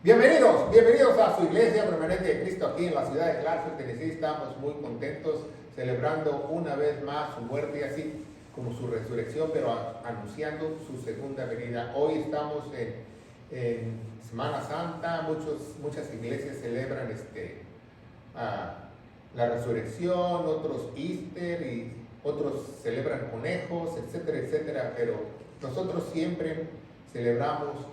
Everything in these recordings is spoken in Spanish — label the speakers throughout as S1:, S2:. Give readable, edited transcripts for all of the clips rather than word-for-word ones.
S1: Bienvenidos a su iglesia permanente de Cristo aquí en la ciudad de Clarksville, Tennessee. Estamos muy contentos celebrando una vez más su muerte y así como su resurrección, pero anunciando su segunda venida. Hoy estamos en Semana Santa, muchas iglesias celebran la resurrección, otros Easter y otros celebran conejos, etcétera, etcétera, pero nosotros siempre celebramos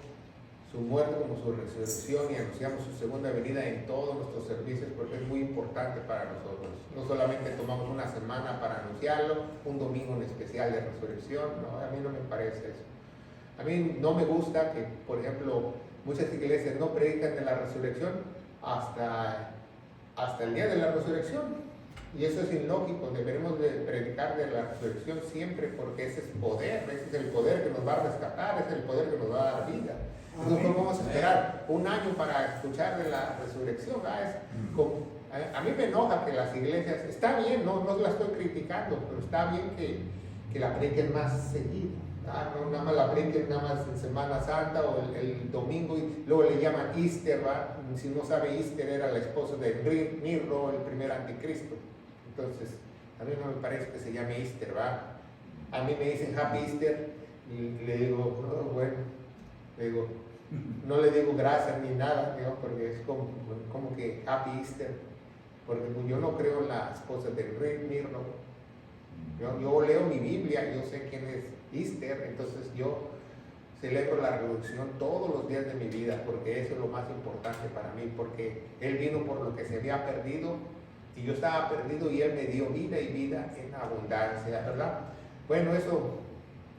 S1: su muerte como su resurrección y anunciamos su segunda venida en todos nuestros servicios porque es muy importante para nosotros. No solamente tomamos una semana para anunciarlo, un domingo en especial de resurrección, no, a mí no me parece eso. A mí no me gusta que, por ejemplo, muchas iglesias no predican de la resurrección hasta el día de la resurrección. Y eso es ilógico, deberemos de predicar de la resurrección siempre porque ese es poder, ese es el poder que nos va a rescatar, ese es el poder que nos va a dar vida. Entonces no vamos a esperar un año para escuchar de la resurrección. A mí me enoja que las iglesias, está bien, no la estoy criticando, pero está bien que la prediquen más seguido. No nada más la prediquen nada más en Semana Santa o el domingo y luego le llaman Easter, ¿va? Si no sabe, Easter era la esposa de Nirro, el primer anticristo. Entonces, a mí no me parece que se llame Easter, ¿va? A mí me dicen Happy Easter y le digo, oh, bueno, no le digo gracias ni nada, ¿no? Porque es como que Happy Easter, porque yo no creo en la esposa de Nirro. Yo leo mi Biblia, yo sé quién es Easter, entonces yo celebro la resurrección todos los días de mi vida, porque eso es lo más importante para mí, porque Él vino por lo que se había perdido, y yo estaba perdido y Él me dio vida y vida en abundancia, ¿verdad? Bueno, eso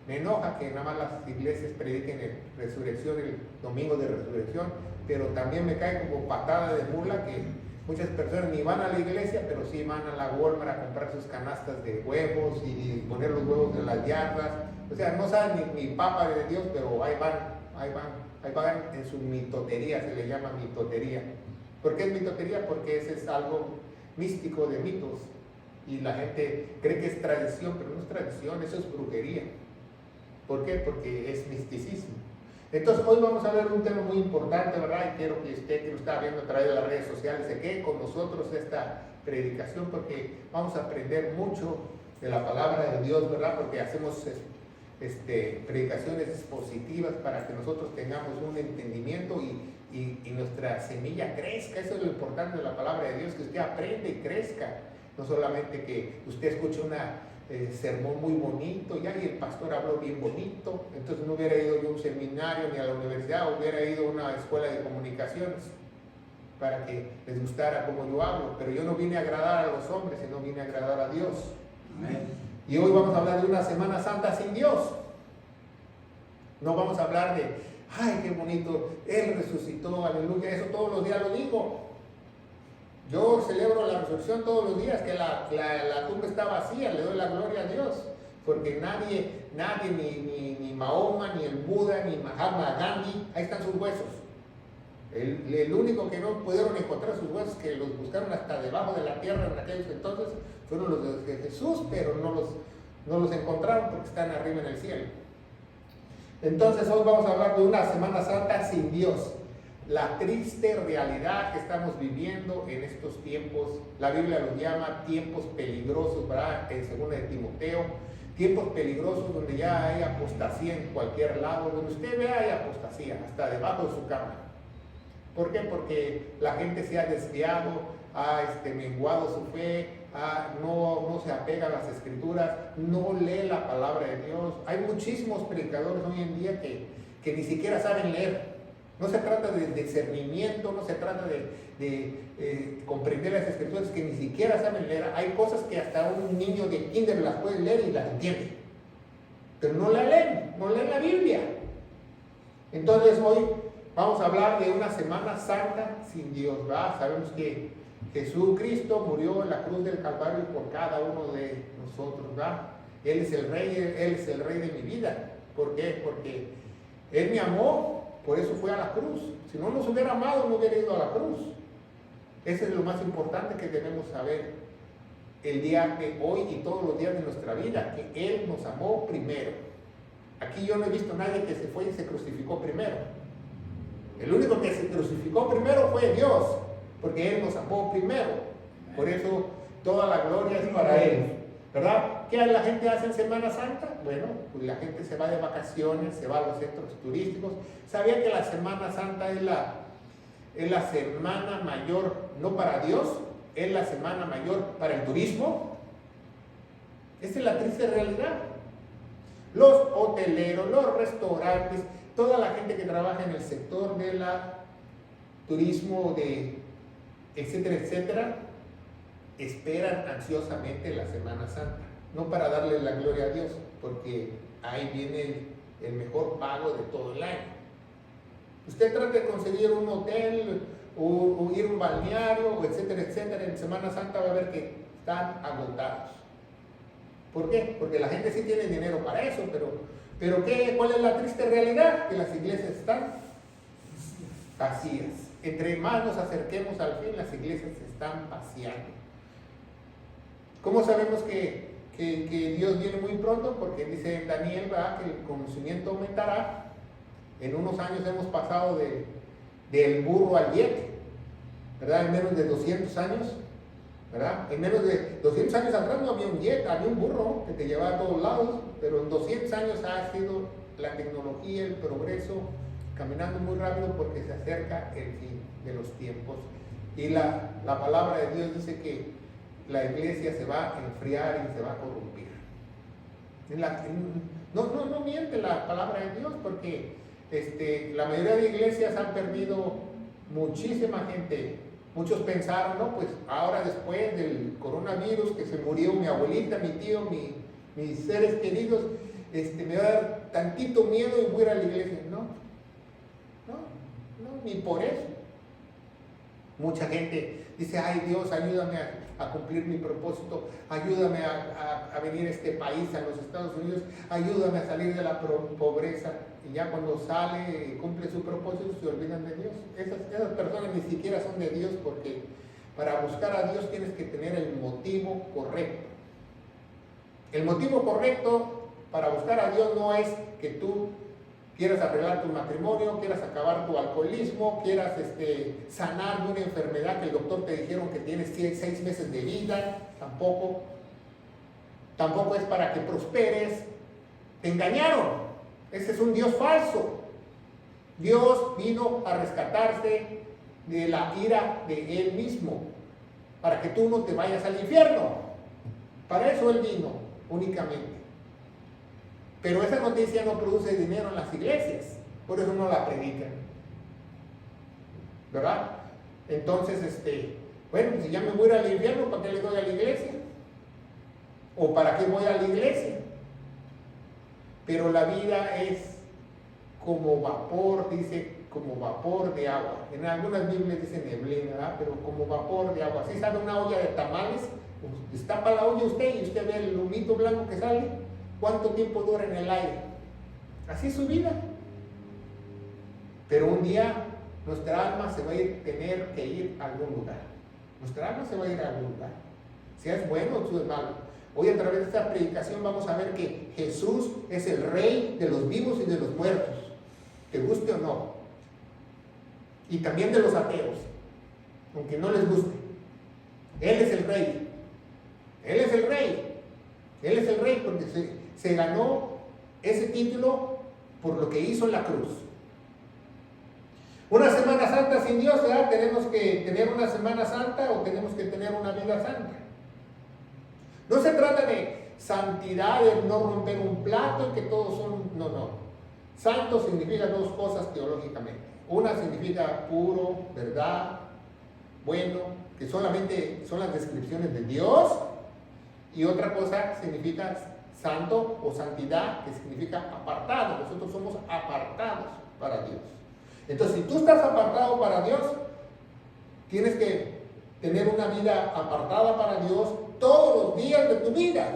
S1: me enoja que nada más las iglesias prediquen resurrección, el domingo de resurrección, pero también me cae como patada de mula que muchas personas ni van a la iglesia, pero sí van a la Walmart a comprar sus canastas de huevos y poner los huevos en las yardas. O sea, no saben ni papa de Dios, pero ahí van en su mitotería, se le llama mitotería. ¿Por qué es mitotería? Porque ese es algo místico de mitos y la gente cree que es tradición, pero no es tradición, eso es brujería. ¿Por qué? Porque es misticismo. Entonces hoy vamos a ver un tema muy importante, ¿verdad? Y quiero que usted que lo está viendo a través de las redes sociales se quede con nosotros esta predicación porque vamos a aprender mucho de la palabra de Dios, ¿verdad? Porque hacemos predicaciones expositivas para que nosotros tengamos un entendimiento y nuestra semilla crezca. Eso es lo importante de la palabra de Dios, que usted aprenda y crezca. No solamente que usted escuche una sermón muy bonito, ya y el pastor habló bien bonito, entonces no hubiera ido yo a un seminario ni a la universidad, hubiera ido a una escuela de comunicaciones para que les gustara como yo hablo, pero yo no vine a agradar a los hombres, sino vine a agradar a Dios. Amén. Y hoy vamos a hablar de una Semana Santa sin Dios. No vamos a hablar de, ay, qué bonito, Él resucitó, aleluya, eso todos los días lo digo. Yo celebro la resurrección todos los días, que la tumba está vacía, le doy la gloria a Dios, porque nadie ni Mahoma, ni el Buda, ni Mahatma Gandhi, ahí están sus huesos. El único que no pudieron encontrar sus huesos, que los buscaron hasta debajo de la tierra en aquellos entonces, fueron los de Jesús, pero no los encontraron porque están arriba en el cielo. Entonces hoy vamos a hablar de una Semana Santa sin Dios. La triste realidad que estamos viviendo en estos tiempos, la Biblia los llama tiempos peligrosos, ¿verdad? En 2 de Timoteo, tiempos peligrosos donde ya hay apostasía en cualquier lado, donde usted vea hay apostasía, hasta debajo de su cama. ¿Por qué? Porque la gente se ha desviado, ha menguado su fe, no se apega a las escrituras, no lee la palabra de Dios. Hay muchísimos predicadores hoy en día que ni siquiera saben leer. No se trata de discernimiento, no se trata de comprender las escrituras que ni siquiera saben leer. Hay cosas que hasta un niño de kinder las puede leer y las entiende, pero no la leen, no leen la Biblia. Entonces hoy vamos a hablar de una Semana Santa sin Dios, ¿verdad? Sabemos que Jesucristo murió en la cruz del Calvario por cada uno de nosotros, ¿verdad? Él es el Rey de mi vida. ¿Por qué? Porque Él me amó. Por eso fue a la cruz. Si no nos hubiera amado, no hubiera ido a la cruz. Eso es lo más importante que debemos saber el día de hoy y todos los días de nuestra vida, que Él nos amó primero. Aquí yo no he visto a nadie que se fue y se crucificó primero. El único que se crucificó primero fue Dios, porque Él nos amó primero. Por eso toda la gloria es para Él, ¿verdad? ¿Qué la gente hace en Semana Santa? Bueno, pues la gente se va de vacaciones, se va a los centros turísticos. ¿Sabía que la Semana Santa es la semana mayor, no para Dios, es la semana mayor para el turismo? Esa es la triste realidad. Los hoteleros, los restaurantes, toda la gente que trabaja en el sector del turismo, etcétera, etcétera, esperan ansiosamente la Semana Santa. No para darle la gloria a Dios, porque ahí viene el mejor pago de todo el año. Usted trata de conseguir un hotel o ir a un balneario, etcétera, etcétera, en Semana Santa va a ver que están agotados. ¿Por qué? Porque la gente sí tiene dinero para eso, pero ¿cuál es la triste realidad? Que las iglesias están vacías. Entre más nos acerquemos al fin, las iglesias se están vaciando. ¿Cómo sabemos que Dios viene muy pronto? Porque dice en Daniel, ¿verdad?, que el conocimiento aumentará. En unos años hemos pasado del burro al jet, ¿verdad? En menos de 200 años, ¿verdad? En menos de 200 años atrás no había un jet, había un burro que te llevaba a todos lados, pero en 200 años ha sido la tecnología, el progreso, caminando muy rápido porque se acerca el fin de los tiempos. Y la palabra de Dios dice que la iglesia se va a enfriar y se va a corrompir. No miente la palabra de Dios, porque la mayoría de iglesias han perdido muchísima gente. Muchos pensaron, no, pues ahora después del coronavirus, que se murió mi abuelita, mi tío, mis seres queridos, me va a dar tantito miedo y voy a ir a la iglesia. No, ni por eso. Mucha gente dice, ay Dios, ayúdame a cumplir mi propósito, ayúdame a venir a este país, a los Estados Unidos, ayúdame a salir de la pobreza. Y ya cuando sale y cumple su propósito, se olvidan de Dios. Esas personas ni siquiera son de Dios, porque para buscar a Dios tienes que tener el motivo correcto. El motivo correcto para buscar a Dios no es que tú quieras arreglar tu matrimonio, quieras acabar tu alcoholismo, quieras sanar de una enfermedad que el doctor te dijeron que tienes 6 meses de vida. Tampoco es para que prosperes. Te engañaron. Ese es un Dios falso. Dios vino a rescatarse de la ira de Él mismo, para que tú no te vayas al infierno. Para eso Él vino únicamente. Pero esa noticia no produce dinero en las iglesias, por eso no la predican, ¿verdad? Entonces, bueno, si ya me voy a ir al infierno, ¿para qué le doy a la iglesia? ¿O para qué voy a la iglesia? Pero la vida es como vapor, dice, como vapor de agua. En algunas Biblias dice neblina, ¿verdad? Pero como vapor de agua. ¿Sí sabe una olla de tamales? Pues destapa la olla usted y usted ve el humito blanco que sale. ¿Cuánto tiempo dura en el aire? Así es su vida. Pero un día nuestra alma se va a tener que ir a algún lugar. Nuestra alma se va a ir a algún lugar. Sea es bueno o es malo. Hoy a través de esta predicación vamos a ver que Jesús es el Rey de los vivos y de los muertos, te guste o no. Y también de los ateos, aunque no les guste. Él es el Rey. Él es el Rey. Él es el Rey porque se ganó ese título por lo que hizo en la cruz. Una Semana Santa sin Dios, ¿verdad? ¿Tenemos que tener una Semana Santa o tenemos que tener una vida santa? No se trata de santidad, de no romper un plato y que todos son... No. Santo significa dos cosas teológicamente. Una significa puro, verdad, bueno, que solamente son las descripciones de Dios. Y otra cosa significa santo o santidad, que significa apartado. Nosotros somos apartados para Dios. Entonces, si tú estás apartado para Dios, tienes que tener una vida apartada para Dios todos los días de tu vida.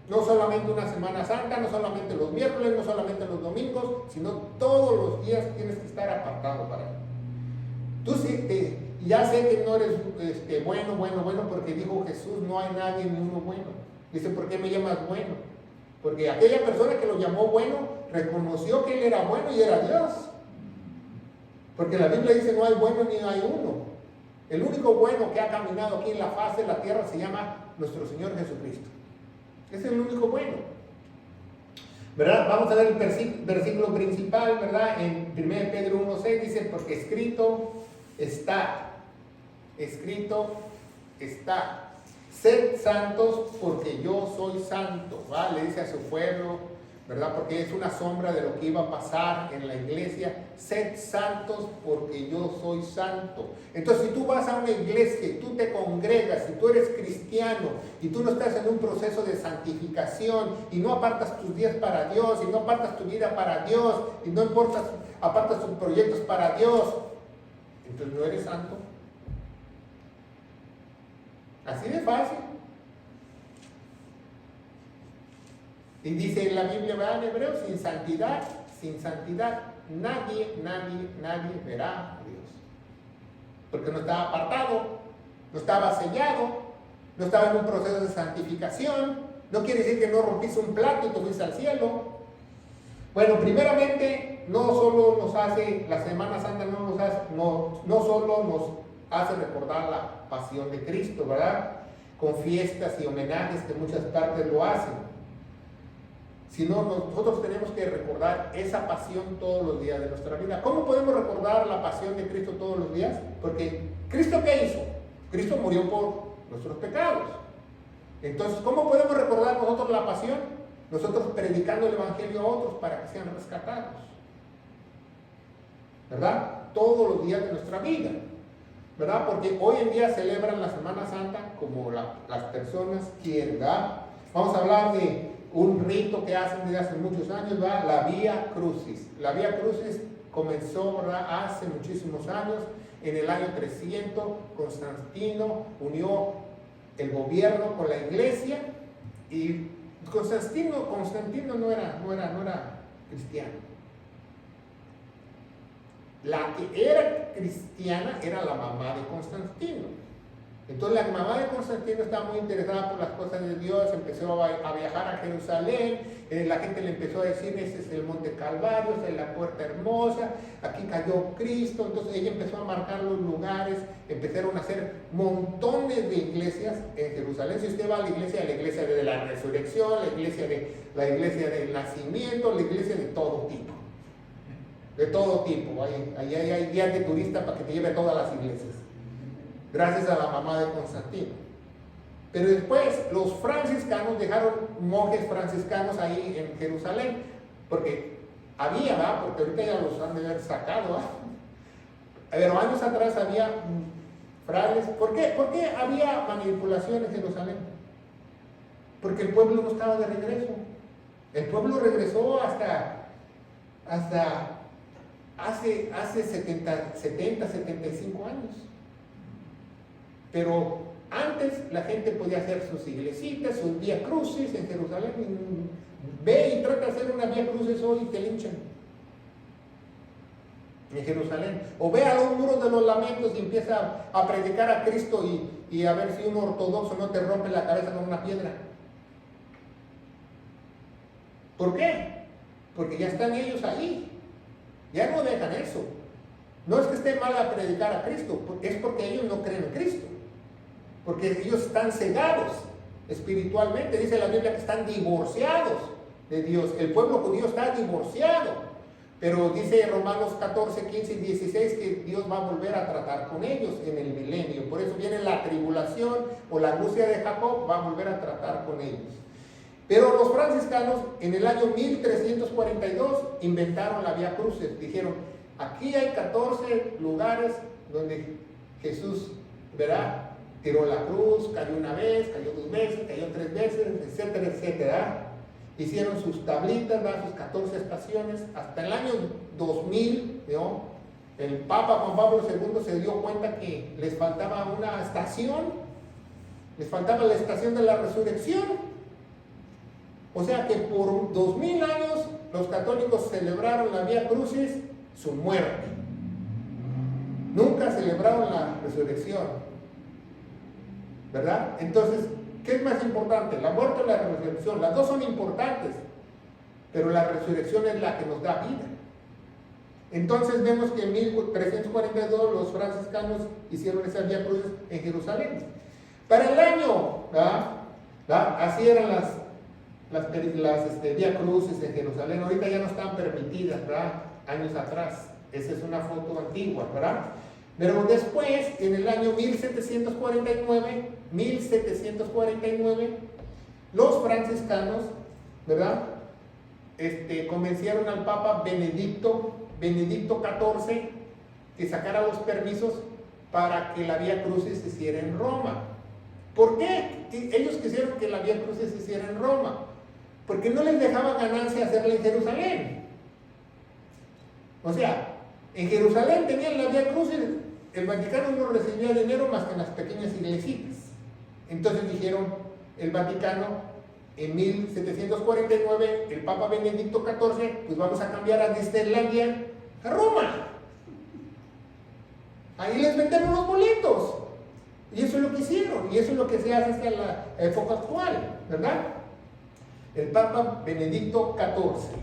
S1: No solamente una Semana Santa, no solamente los miércoles, no solamente los domingos, sino todos los días tienes que estar apartado para Él. Tú sí, ya sé que no eres bueno, porque dijo Jesús, no hay nadie ni uno bueno. Dice, ¿por qué me llamas bueno? Porque aquella persona que lo llamó bueno, reconoció que Él era bueno y era Dios. Porque la Biblia dice no hay bueno ni hay uno. El único bueno que ha caminado aquí en la faz de la tierra se llama nuestro Señor Jesucristo. Es el único bueno. ¿Verdad? Vamos a ver el versículo principal, ¿verdad? En 1 Pedro 1:6 dice, porque escrito está, sed santos porque yo soy santo, ¿va? Le dice a su pueblo, ¿verdad? Porque es una sombra de lo que iba a pasar en la iglesia. Sed santos porque yo soy santo. Entonces, si tú vas a una iglesia y tú te congregas, si tú eres cristiano y tú no estás en un proceso de santificación y no apartas tus días para Dios y no apartas tu vida para Dios y no apartas tus proyectos para Dios, entonces no eres santo. Así de fácil. Y dice en la Biblia, ¿verdad? En Hebreos, sin santidad, nadie verá a Dios. Porque no estaba apartado, no estaba sellado, no estaba en un proceso de santificación. No quiere decir que no rompiste un plato y te fuiste al cielo. Bueno, primeramente, no solo nos hace, la Semana Santa no solo nos hace recordar la pasión de Cristo, ¿verdad? Con fiestas y homenajes que muchas partes lo hacen. Sino nosotros tenemos que recordar esa pasión todos los días de nuestra vida. ¿Cómo podemos recordar la pasión de Cristo todos los días? Porque ¿Cristo qué hizo? Cristo murió por nuestros pecados. Entonces, ¿cómo podemos recordar nosotros la pasión? Nosotros predicando el Evangelio a otros para que sean rescatados. ¿Verdad? Todos los días de nuestra vida. ¿Verdad? Porque hoy en día celebran la Semana Santa como las personas quieren, ¿verdad? Vamos a hablar de un rito que hacen desde hace muchos años, ¿verdad? La Vía Crucis. La Vía Crucis comenzó, ¿verdad?, hace muchísimos años. En el año 300, Constantino unió el gobierno con la iglesia y Constantino no era cristiano. La que era cristiana era la mamá de Constantino. Entonces la mamá de Constantino estaba muy interesada por las cosas de Dios, empezó a viajar a Jerusalén, la gente le empezó a decir, ese es el monte Calvario, esa es la puerta hermosa, aquí cayó Cristo. Entonces ella empezó a marcar los lugares, empezaron a hacer montones de iglesias en Jerusalén. Si usted va a la iglesia de la resurrección, la iglesia del nacimiento, la iglesia de todo tipo. De todo tipo, ahí hay guías de turista para que te lleve a todas las iglesias. Gracias a la mamá de Constantino. Pero después los franciscanos dejaron monjes franciscanos ahí en Jerusalén, porque había, ¿verdad? Porque ahorita ya los han de haber sacado, ¿verdad? Pero años atrás había frailes. ¿Por qué había manipulación en Jerusalén? Porque el pueblo no estaba de regreso. El pueblo regresó hasta hace 75 años. Pero antes la gente podía hacer sus iglesitas, sus vía crucis en Jerusalén. Ve y trata de hacer una vía crucis hoy y te linchan en Jerusalén. O ve a los muros de los lamentos y empieza a predicar a Cristo y a ver si un ortodoxo no te rompe la cabeza con una piedra. ¿Por qué? Porque ya están ellos ahí. Ya no dejan eso. No es que esté mal a predicar a Cristo, es porque ellos no creen en Cristo. Porque ellos están cegados espiritualmente. Dice la Biblia que están divorciados de Dios. El pueblo judío está divorciado. Pero dice Romanos 14, 15 y 16 que Dios va a volver a tratar con ellos en el milenio. Por eso viene la tribulación o la angustia de Jacob, va a volver a tratar con ellos. Pero los franciscanos en el año 1342 inventaron la Vía Crucis. Dijeron, aquí hay 14 lugares donde Jesús, ¿verdad?, tiró la cruz, cayó una vez, cayó 2 veces, cayó 3 veces, etcétera, etcétera. Hicieron sus tablitas, ¿verdad?, sus 14 estaciones. Hasta el año 2000, ¿no?, el Papa Juan Pablo II se dio cuenta que les faltaba una estación, les faltaba la estación de la resurrección. O sea que por 2000 años los católicos celebraron la Vía Crucis, su muerte. Nunca celebraron la resurrección. ¿Verdad? Entonces, ¿qué es más importante? ¿La muerte o la resurrección? Las dos son importantes, pero la resurrección es la que nos da vida. Entonces vemos que en 1342 los franciscanos hicieron esas Vía Crucis en Jerusalén. Para el año, así eran las Vía Crucis en Jerusalén. Ahorita ya no están permitidas, ¿verdad? Años atrás. Esa es una foto antigua, ¿verdad? Pero después, en el año 1749, los franciscanos, ¿verdad? Convencieron al Papa Benedicto XIV que sacara los permisos para que la Vía Crucis se hiciera en Roma. ¿Por qué ellos quisieron que la Vía Crucis se hiciera en Roma? Porque no les dejaba ganancia hacerla en Jerusalén. O sea, en Jerusalén tenían la Vía Crucis, el Vaticano no recibía dinero más que en las pequeñas iglesitas. Entonces dijeron el Vaticano, en 1749, el Papa Benedicto XIV, pues vamos a cambiar a Disneylandia a Roma. Ahí les vendemos los boletos. Y eso es lo que hicieron, y eso es lo que se hace hasta la época actual, ¿verdad? El Papa Benedicto XIV,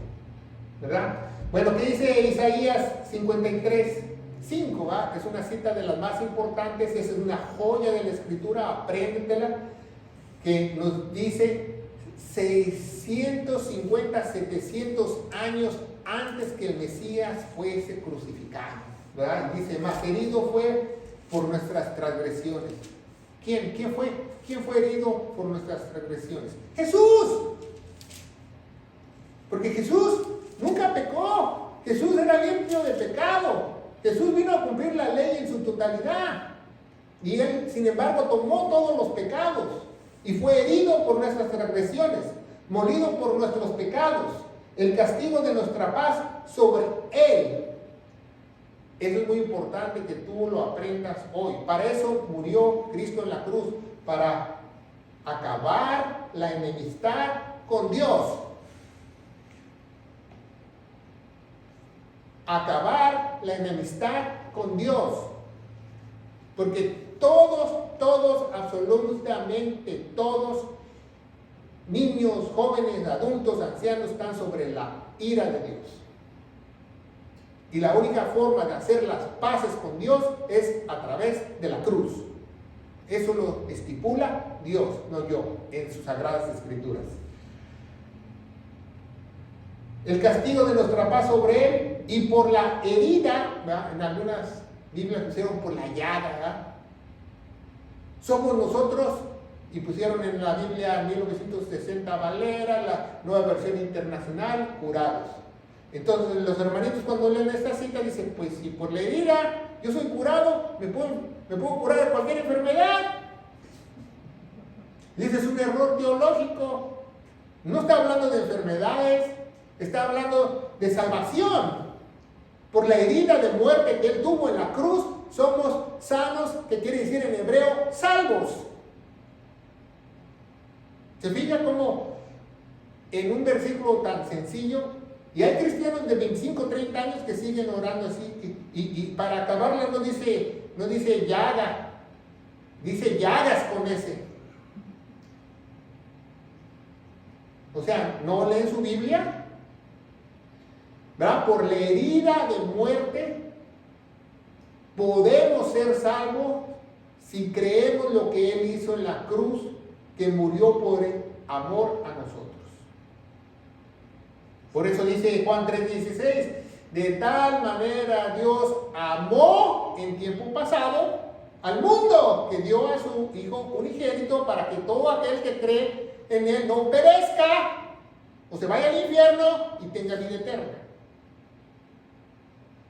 S1: ¿verdad? Bueno, ¿qué dice Isaías 53:5? Es una cita de las más importantes, es una joya de la Escritura, apréndetela, que nos dice 650, 700 años antes que el Mesías fuese crucificado, ¿verdad? Dice, mas herido fue por nuestras transgresiones. ¿Quién fue? ¿Quién fue herido por nuestras transgresiones? ¡Jesús! Porque Jesús nunca pecó. Jesús era limpio de pecado. Jesús vino a cumplir la ley en su totalidad. Y Él, sin embargo, tomó todos los pecados. Y fue herido por nuestras transgresiones, molido por nuestros pecados. El castigo de nuestra paz sobre Él. Eso es muy importante que tú lo aprendas hoy. Para eso murió Cristo en la cruz, para acabar la enemistad con Dios. Acabar la enemistad con Dios. Porque todos, absolutamente todos, niños, jóvenes, adultos, ancianos, están sobre la ira de Dios. Y la única forma de hacer las paces con Dios es a través de la cruz. Eso lo estipula Dios, no yo, en sus sagradas escrituras. El castigo de nuestra paz sobre Él, y por la herida, ¿verdad? En algunas Biblias pusieron por la llaga, ¿verdad? Somos nosotros, y pusieron en la Biblia 1960 Valera, la Nueva Versión Internacional, curados. Entonces los hermanitos cuando leen esta cita dicen, pues si por la herida yo soy curado, me puedo curar de cualquier enfermedad. Dice, es un error teológico. No está hablando de enfermedades, está hablando de salvación. Por la herida de muerte que Él tuvo en la cruz, somos sanos, que quiere decir en hebreo, salvos. ¿Se fija cómo en un versículo tan sencillo? Y hay cristianos de 25, 30 años que siguen orando así, y para acabarla no dice llaga, dice llagas con ese. O sea, no leen su Biblia, ¿verdad? Por la herida de muerte podemos ser salvos si creemos lo que Él hizo en la cruz, que murió por amor a nosotros. Por eso dice Juan 3:16, de tal manera Dios amó en tiempo pasado al mundo, que dio a su Hijo unigénito para que todo aquel que cree en Él no perezca o se vaya al infierno y tenga vida eterna.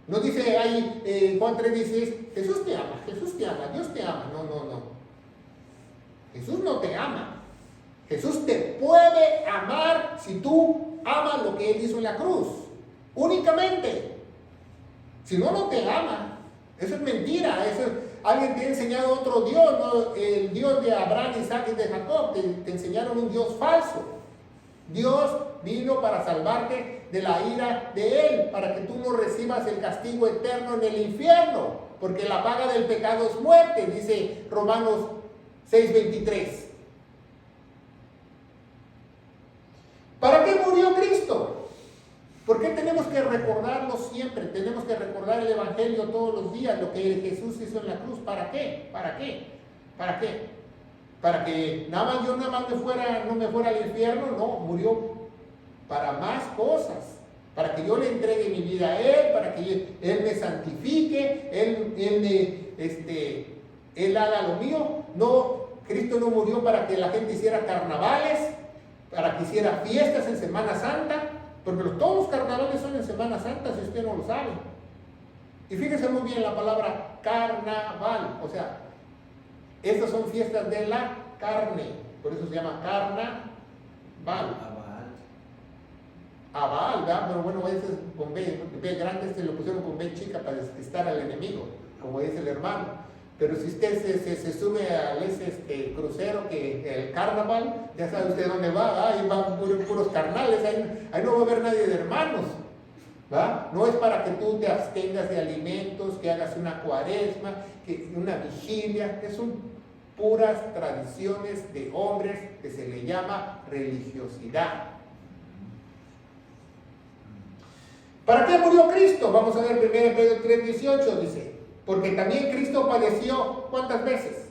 S1: No dice ahí Juan 3:16, Jesús te ama, Dios te ama. No. Jesús no te ama. Jesús te puede amar si tú amas lo que Él hizo en la cruz. Únicamente. Si no, no te ama. Eso es mentira. Alguien te ha enseñado otro Dios, ¿no? El Dios de Abraham, Isaac y de Jacob. Te enseñaron un Dios falso. Dios vino para salvarte de la ira de Él, para que tú no recibas el castigo eterno en el infierno, porque la paga del pecado es muerte, dice Romanos 6:23. ¿Para qué murió Cristo? ¿Por qué tenemos que recordarlo siempre? Tenemos que recordar el Evangelio todos los días, lo que Jesús hizo en la cruz. ¿Para qué? ¿Para qué? ¿Para qué? Para que yo no me fuera al infierno. No, murió para más cosas. Para que yo le entregue mi vida a Él, para que Él me santifique, Él haga lo mío. No, Cristo no murió para que la gente hiciera carnavales, para que hiciera fiestas en Semana Santa, porque todos los carnavales son en Semana Santa, si usted no lo sabe. Y fíjese muy bien la palabra carnaval, o sea, estas son fiestas de la carne, por eso se llama carnaval. Baal, ¿verdad? Pero bueno, a veces con B grande se lo pusieron con B chica para despistar al enemigo, como dice el hermano. Pero si usted se sube a ese crucero, que el carnaval, ya sabe usted dónde va, ahí van puros carnales, ahí no va a haber nadie de hermanos, ¿va? No es para que tú te abstengas de alimentos, que hagas una cuaresma, una vigilia, son puras tradiciones de hombres que se le llama religiosidad. ¿Para qué murió Cristo? Vamos a ver 1 Pedro 3:18, dice, porque también Cristo padeció, ¿cuántas veces?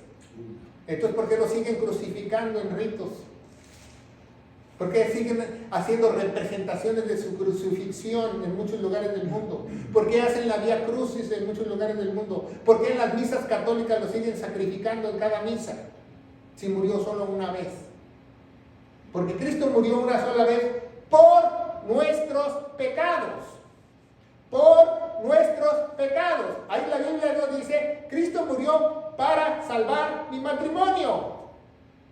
S1: Entonces, ¿por qué lo siguen crucificando en ritos? ¿Por qué siguen haciendo representaciones de su crucifixión en muchos lugares del mundo? ¿Por qué hacen la Vía Crucis en muchos lugares del mundo? ¿Por qué en las misas católicas lo siguen sacrificando en cada misa? Si murió solo una vez. Porque Cristo murió una sola vez por nuestros pecados. Por nuestros pecados. Ahí la Biblia nos dice, Cristo murió para salvar mi matrimonio.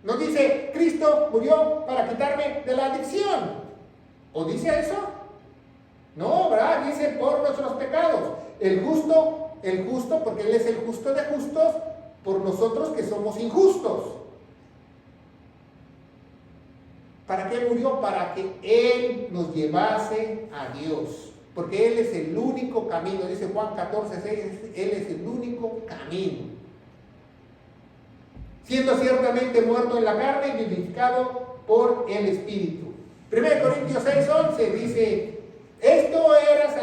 S1: No dice, Cristo murió para quitarme de la adicción. ¿O dice eso? No, ¿verdad? Dice por nuestros pecados. El justo, porque Él es el justo de justos, por nosotros que somos injustos. ¿Para qué murió? Para que Él nos llevase a Dios. Porque Él es el único camino, dice Juan 14:6, Él es el único camino. Siendo ciertamente muerto en la carne y vivificado por el Espíritu. 1 Corintios 6:11 dice, estos erais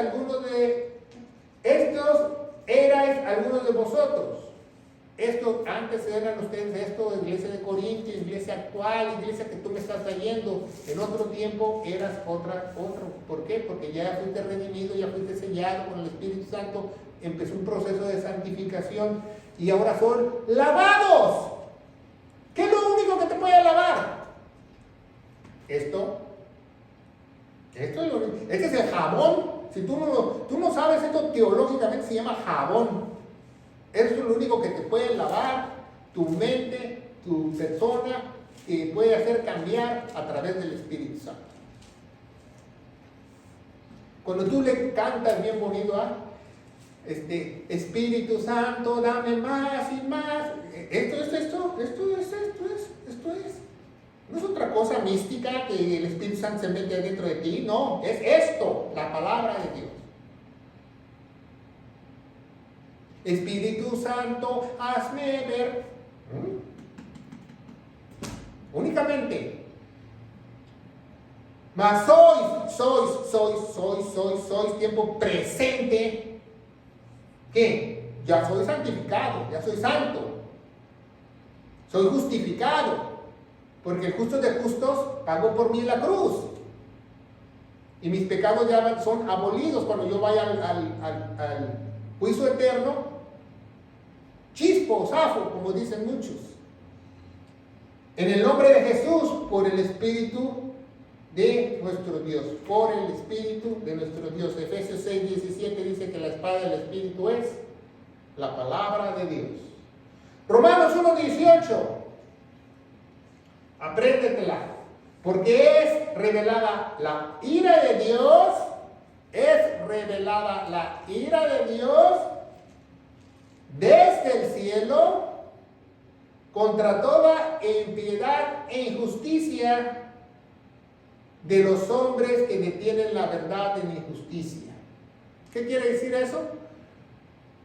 S1: algunos de vosotros. Estos antes eran ustedes, iglesia de Corintios, iglesia actual, iglesia que tú me estás trayendo. En otro tiempo eras otro. ¿Por qué? Porque ya fuiste redimido, ya fuiste sellado con el Espíritu Santo. Empezó un proceso de santificación y ahora son lavados. ¿Qué es lo único que te puede lavar? Esto es lo único. Este es el jabón. Si tú no sabes esto teológicamente, se llama jabón. Eso es lo único que te puede lavar tu mente, tu persona, que puede hacer cambiar a través del Espíritu Santo. Cuando tú le cantas bien bonito, Espíritu Santo, dame más y más. Esto es. No es otra cosa mística que el Espíritu Santo se mete dentro de ti. No, es esto, la palabra de Dios. Espíritu Santo, hazme ver. Únicamente. Mas sois tiempo presente. ¿Qué? Ya soy santificado, ya soy santo. Soy justificado. Porque el justo de justos pagó por mí en la cruz. Y mis pecados ya son abolidos cuando yo vaya al juicio eterno. Chispo, zafo, como dicen muchos. En el nombre de Jesús, por el Espíritu de nuestro Dios. Por el Espíritu de nuestro Dios. Efesios 6:17 dice que la espada del Espíritu es la palabra de Dios. Romanos 1:18. Apréndetela. Porque es revelada la ira de Dios. Es revelada la ira de Dios desde el cielo contra toda impiedad e injusticia de los hombres que detienen la verdad en injusticia. ¿Qué quiere decir eso?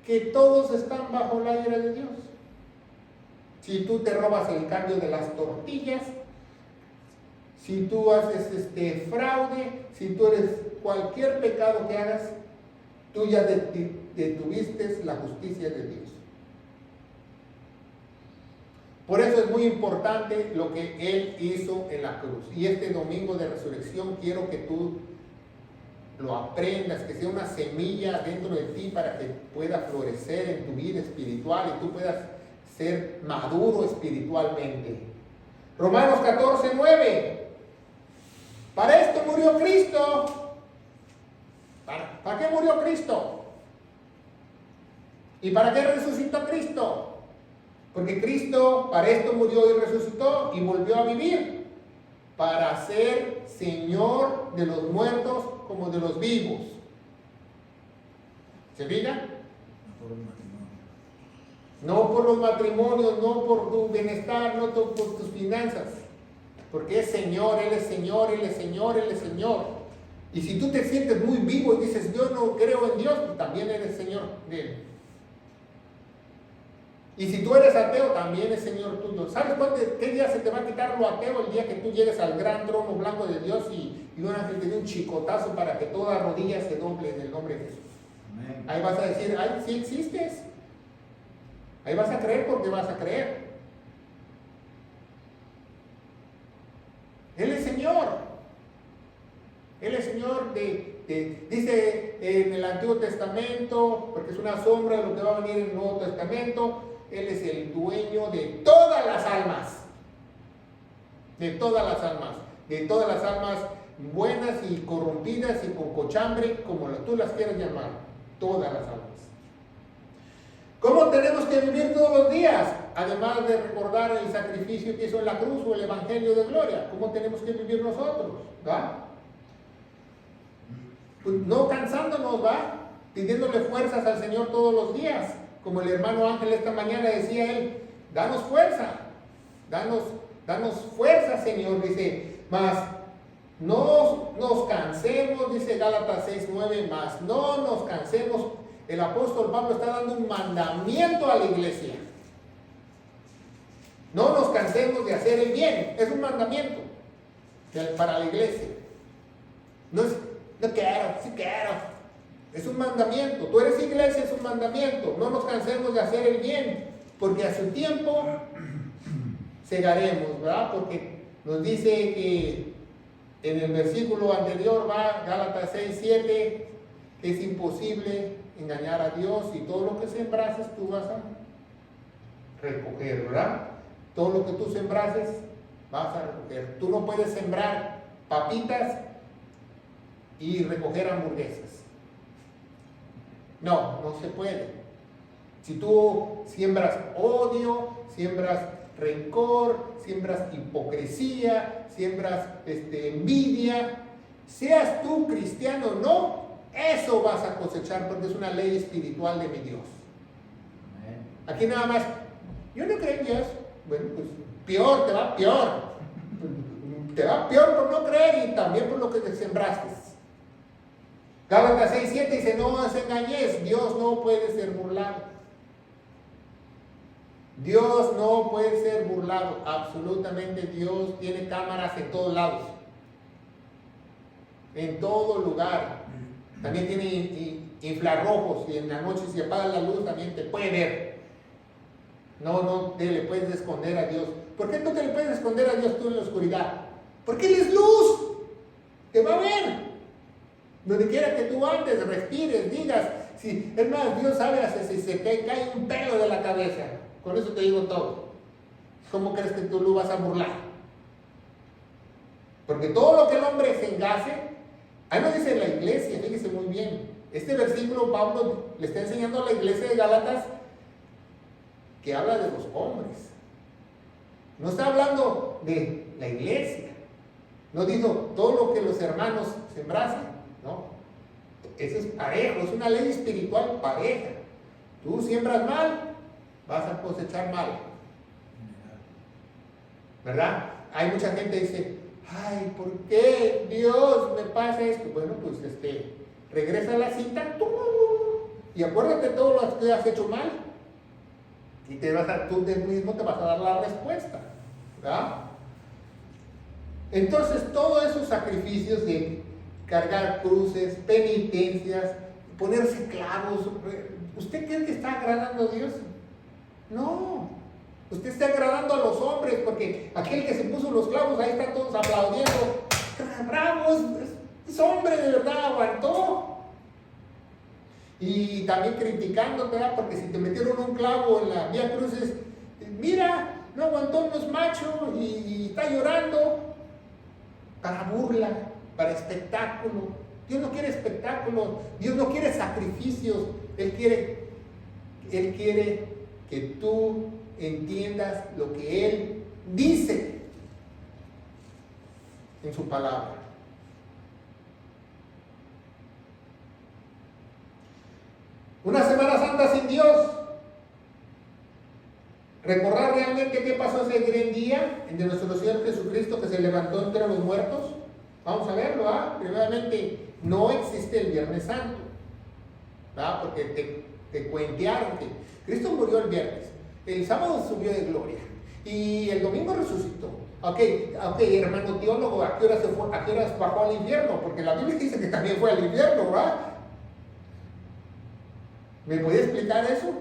S1: Que todos están bajo la ira de Dios. Si tú te robas el cambio de las tortillas, si tú haces fraude, si tú eres cualquier pecado que hagas, tú ya detuviste la justicia de Dios. Por eso es muy importante lo que Él hizo en la cruz. Y este domingo de resurrección quiero que tú lo aprendas, que sea una semilla dentro de ti para que pueda florecer en tu vida espiritual y tú puedas ser maduro espiritualmente. Romanos 14:9. Para esto murió Cristo. ¿Para qué murió Cristo? ¿Y para qué resucitó Cristo? Porque Cristo para esto murió y resucitó y volvió a vivir. Para ser Señor de los muertos como de los vivos. ¿Se fijan? No por los matrimonios, no por tu bienestar, no por tus finanzas. Porque es Señor, Él es Señor, Él es Señor, Él es Señor. Y si tú te sientes muy vivo y dices, yo no creo en Dios, pues también eres Señor de Él. Y si tú eres ateo, también es Señor tuyo. ¿Sabes qué día se te va a quitar lo ateo? El día que tú llegues al gran trono blanco de Dios y un ángel te dé un chicotazo para que toda rodilla se doble en el nombre de Jesús. Amén. Ahí vas a decir, ay, sí existes. Ahí vas a creer porque vas a creer. Él es Señor. Él es Señor dice en el Antiguo Testamento, porque es una sombra de lo que va a venir en el Nuevo Testamento. Él es el dueño de todas las almas. De todas las almas. De todas las almas buenas y corrompidas y con cochambre, como tú las quieras llamar. Todas las almas. ¿Cómo tenemos que vivir todos los días? Además de recordar el sacrificio que hizo en la cruz o el Evangelio de Gloria. ¿Cómo tenemos que vivir nosotros? ¿Va? Pues no cansándonos, ¿va? Pidiéndole fuerzas al Señor todos los días. Como el hermano Ángel esta mañana decía él, danos fuerza, danos fuerza, Señor, dice, mas no nos cansemos, dice Gálatas 6:9, mas no nos cansemos. El apóstol Pablo está dando un mandamiento a la iglesia. No nos cansemos de hacer el bien, es un mandamiento para la iglesia. No es, no quiero, sí quiero. Es un mandamiento. Tú eres iglesia, es un mandamiento. No nos cansemos de hacer el bien, porque a su tiempo segaremos, ¿verdad? Porque nos dice que en el versículo anterior, va Gálatas 6:7, que es imposible engañar a Dios y todo lo que sembrases tú vas a recoger, ¿verdad? Todo lo que tú sembrases vas a recoger. Tú no puedes sembrar papitas y recoger hamburguesas. No se puede. Si tú siembras odio, siembras rencor, siembras hipocresía, siembras envidia, seas tú cristiano o no, eso vas a cosechar porque es una ley espiritual de mi Dios. Aquí nada más, yo no creo en Dios. Bueno, pues peor, te va peor. Te va peor por no creer y también por lo que te sembraste. Gálatas 6:7 dice, no os engañéis, Dios no puede ser burlado. Dios no puede ser burlado, absolutamente. Dios tiene cámaras en todos lados, en todo lugar. También tiene infrarrojos y en la noche si apagas la luz también te puede ver. No te le puedes esconder a Dios. ¿Por qué no te le puedes esconder a Dios tú en la oscuridad? Porque Él es luz, te va a ver. Donde quiera que tú andes, respires, digas, si, es más, Dios sabe si se te cae un pelo de la cabeza. Con eso te digo todo. ¿Cómo crees que tú lo vas a burlar? Porque todo lo que el hombre se engase, ahí no dice la iglesia, fíjese muy bien. Este versículo Pablo le está enseñando a la iglesia de Gálatas que habla de los hombres. No está hablando de la iglesia. No dijo todo lo que los hermanos sembrasen. No, eso es parejo, es una ley espiritual pareja. Tú siembras mal, vas a cosechar mal, ¿verdad? Hay mucha gente que dice, ay, ¿por qué Dios me pasa esto? Bueno, pues regresa a la cita y acuérdate de todo lo que has hecho mal y tú mismo te vas a dar la respuesta, ¿verdad? Entonces todos esos sacrificios de cargar cruces, penitencias, ponerse clavos. ¿Usted cree que está agradando a Dios? No. Usted está agradando a los hombres, porque aquel que se puso los clavos, ahí están todos aplaudiendo. ¡Bravo! Es hombre, de verdad, aguantó. Y también criticando, ¿verdad? Porque si te metieron un clavo en la Vía Crucis, mira, no aguantó, no es macho y está llorando. Para burla, para espectáculo. Dios no quiere espectáculos, Dios no quiere sacrificios. Él quiere que tú entiendas lo que Él dice en su palabra. Una Semana Santa sin Dios. Recordar realmente qué pasó ese gran día de nuestro Señor Jesucristo que se levantó entre los muertos. Vamos a verlo, ¿ah? Primeramente, no existe el Viernes Santo, ¿verdad? Porque te cuentearon que Cristo murió el viernes, el sábado subió de gloria y el domingo resucitó. Ok, hermano teólogo, ¿a qué hora bajó al infierno? Porque la Biblia dice que también fue al infierno, ¿verdad? ¿Me puede explicar eso?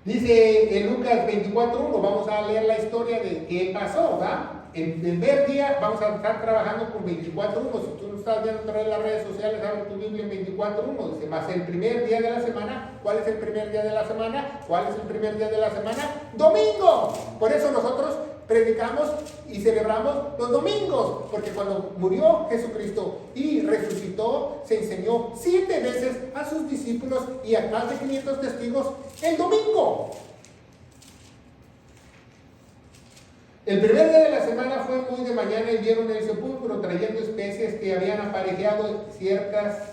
S1: Dice en Lucas 24:1, vamos a leer la historia de qué pasó, ¿verdad? El primer día vamos a estar trabajando con 24:1. Si tú no estás viendo a través de las redes sociales, abre tu Biblia en 24:1. Dice, más el primer día de la semana. ¿Cuál es el primer día de la semana? ¿Cuál es el primer día de la semana? ¡Domingo! Por eso nosotros predicamos y celebramos los domingos, porque cuando murió Jesucristo y resucitó, se enseñó 7 veces a sus discípulos y a más de 500 testigos el domingo. El primer día de la semana fue muy de mañana y vieron el sepulcro trayendo especies que habían aparejado ciertas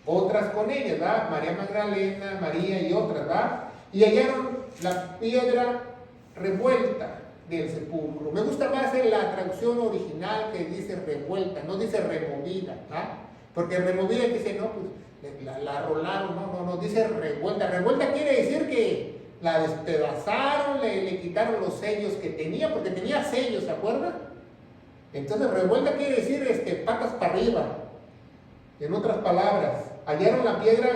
S1: otras con ellas, ¿verdad? María Magdalena, María y otras, ¿verdad? Y hallaron la piedra revuelta del sepulcro. Me gusta más en la traducción original que dice revuelta, no dice removida, ¿verdad? Porque removida dice, no, pues la rolaron, no, dice revuelta. Revuelta quiere decir que la despedazaron, le quitaron los sellos que tenía, porque tenía sellos, ¿se acuerdan? Entonces revuelta quiere decir patas para arriba. En otras palabras, hallaron la piedra,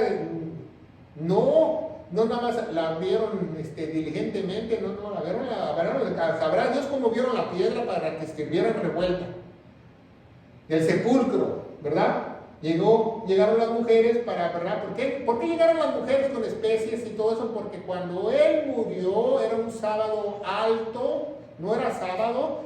S1: no nada más la abrieron diligentemente, no la abrieron, sabrá Dios cómo vieron la piedra para que escribieran revuelta. El sepulcro, ¿verdad? Llegaron las mujeres ¿verdad? ¿Por qué llegaron las mujeres con especies y todo eso? Porque cuando Él murió era un sábado alto, no era sábado,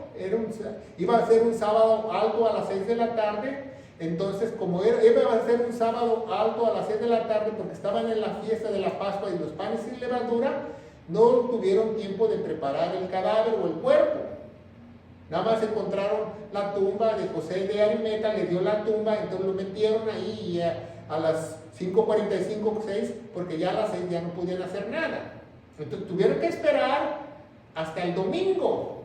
S1: iba a ser un sábado alto a las 6 de la tarde. Entonces, como iba a ser un sábado alto a las 6 de la tarde, porque estaban en la fiesta de la Pascua y los panes sin levadura, no tuvieron tiempo de preparar el cadáver o el cuerpo. Nada más encontraron la tumba de José de Arimeta, le dio la tumba, entonces lo metieron ahí y a las 5:45, 6, porque ya a las 6 ya no podían hacer nada. Entonces tuvieron que esperar hasta el domingo,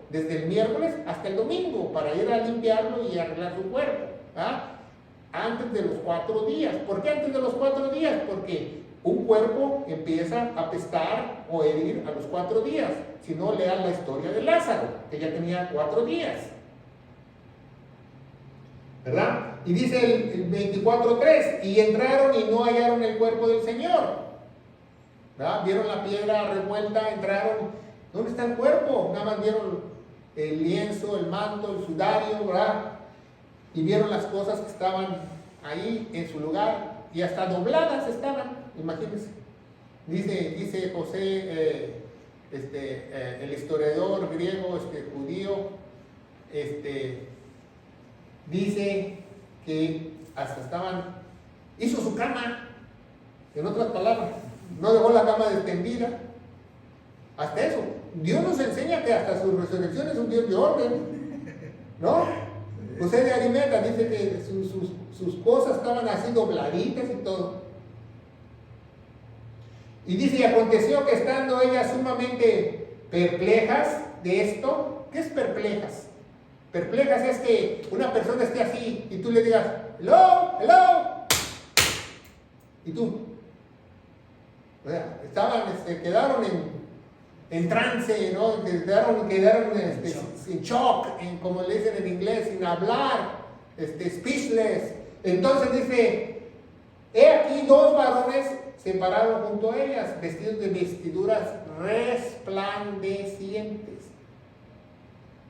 S1: desde el miércoles hasta el domingo, para ir a limpiarlo y arreglar su cuerpo, ¿ah? Antes de los 4 días. ¿Por qué antes de los 4 días? Porque un cuerpo empieza a apestar o herir a los 4 días. Si no, lean la historia de Lázaro, que ya tenía 4 días. ¿Verdad? Y dice el 24:3, y entraron y no hallaron el cuerpo del Señor. ¿Verdad? Vieron la piedra revuelta, entraron. ¿Dónde está el cuerpo? Nada más vieron el lienzo, el manto, el sudario, ¿verdad? Y vieron las cosas que estaban ahí en su lugar y hasta dobladas estaban, imagínense. Dice José, el historiador griego, judío, dice que hasta hizo su cama, en otras palabras, no dejó la cama extendida. Hasta eso, Dios nos enseña que hasta su resurrección es un Dios de orden, ¿no? José de Arimeta dice que sus cosas estaban así dobladitas y todo. Y dice, y aconteció que estando ellas sumamente perplejas de esto. ¿Qué es perplejas? Perplejas es que una persona esté así y tú le digas, hello, y tú, o sea, quedaron en trance, ¿no? Quedaron en shock, como le dicen en inglés, sin hablar, speechless. Entonces dice, he aquí dos varones separados junto a ellas, vestidos de vestiduras resplandecientes.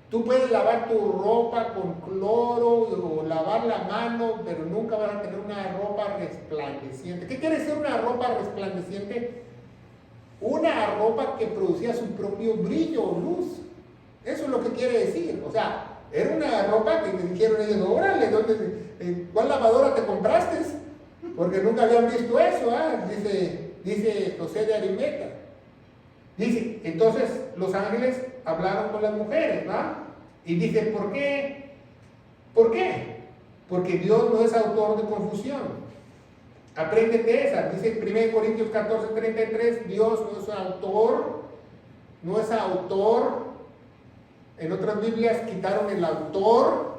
S1: Tú puedes lavar tu ropa con cloro o lavar la mano, pero nunca vas a tener una ropa resplandeciente. ¿Qué quiere decir una ropa resplandeciente? Una ropa que producía su propio brillo o luz. Eso es lo que quiere decir. O sea, era una ropa que me dijeron ellos, órale, ¿cuál lavadora te compraste? Porque nunca habían visto eso, dice José de Arimatea. Dice, entonces los ángeles hablaron con las mujeres, ¿va? Y dice, ¿por qué? ¿Por qué? Porque Dios no es autor de confusión. Apréndete esa. Dice 1 Corintios 14:33, Dios no es autor. En otras Biblias quitaron el autor.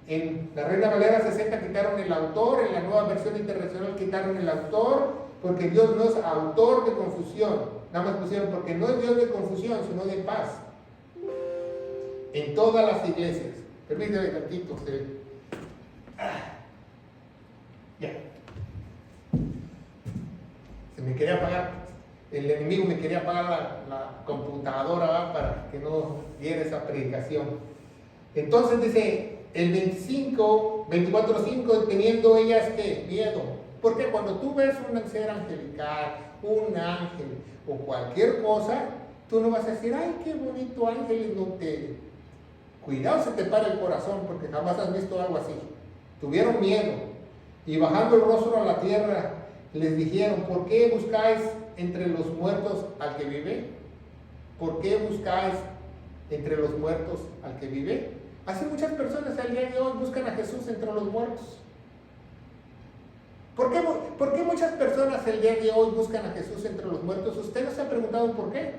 S1: En la Reina Valera 60 quitaron el autor. En la Nueva Versión Internacional quitaron el autor. Porque Dios no es autor de confusión. Nada más pusieron porque no es Dios de confusión, sino de paz. En todas las iglesias. Permítame tantito. Ya. Se me quería apagar. El enemigo me quería apagar la computadora, ¿va? Para que no diera esa predicación. Entonces dice el 24:5, teniendo ellas ¿qué? Miedo. Porque cuando tú ves un ser angelical, un ángel o cualquier cosa, tú no vas a decir, ay, qué bonito ángel, y no te... Cuidado, se te para el corazón, porque jamás has visto algo así. Tuvieron miedo, y bajando el rostro a la tierra, les dijeron, ¿por qué buscáis entre los muertos al que vive? ¿Por qué buscáis entre los muertos al que vive? Así muchas personas al día de hoy buscan a Jesús entre los muertos. ¿Por qué muchas personas el día de hoy buscan a Jesús entre los muertos? ¿Usted no se ha preguntado por qué?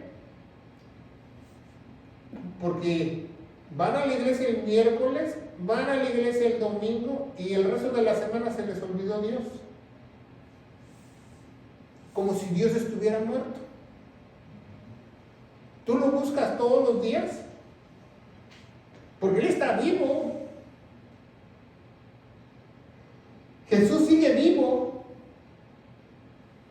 S1: Porque van a la iglesia el miércoles, van a la iglesia el domingo y el resto de la semana se les olvidó Dios. Como si Dios estuviera muerto. ¿Tú lo buscas todos los días? Porque Él está vivo. Jesús sigue vivo.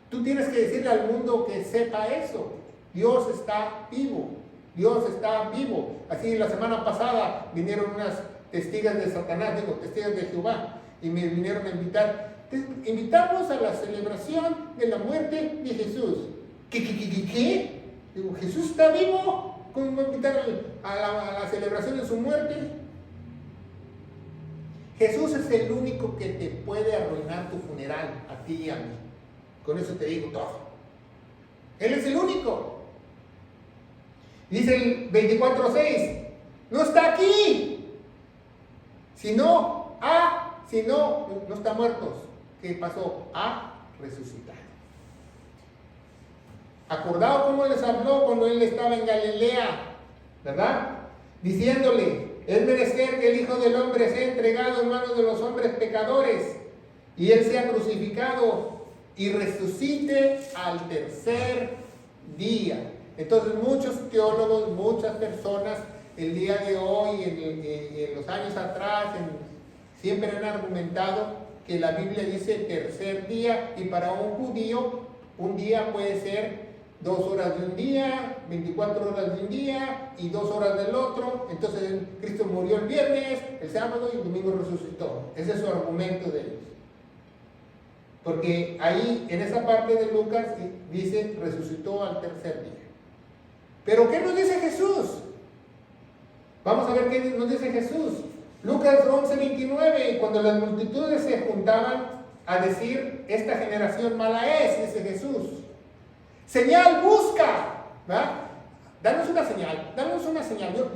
S1: Tú tienes que decirle al mundo que sepa eso. Dios está vivo. Dios está vivo. Así la semana pasada vinieron unas testigas de Satanás, testigas de Jehová, y me vinieron a invitar. Te invitamos a la celebración de la muerte de Jesús. ¿Qué? Digo, ¿Jesús está vivo? ¿Cómo me va a invitar a la celebración de su muerte? Jesús es el único que te puede arruinar tu funeral, a ti y a mí. Con eso te digo todo. Él es el único. Dice el 24:6, no está aquí. Si no está muerto. ¿Qué pasó? Ha resucitado. Acordado cómo les habló cuando Él estaba en Galilea, ¿verdad? Diciéndole, es menester que el Hijo del Hombre sea entregado en manos de los hombres pecadores y Él sea crucificado y resucite al tercer día. Entonces muchos teólogos, muchas personas el día de hoy, en los años atrás, siempre han argumentado que la Biblia dice tercer día, y para un judío un día puede ser 2 horas de un día, 24 horas de un día y 2 horas del otro. Entonces Cristo murió el viernes, el sábado y el domingo resucitó. Ese es su argumento de ellos. Porque ahí, en esa parte de Lucas, dice resucitó al tercer día. Pero ¿qué nos dice Jesús? Vamos a ver qué nos dice Jesús. Lucas 11:29, cuando las multitudes se juntaban a decir, esta generación mala es, dice Jesús. Señal busca, ¿verdad? Danos una señal.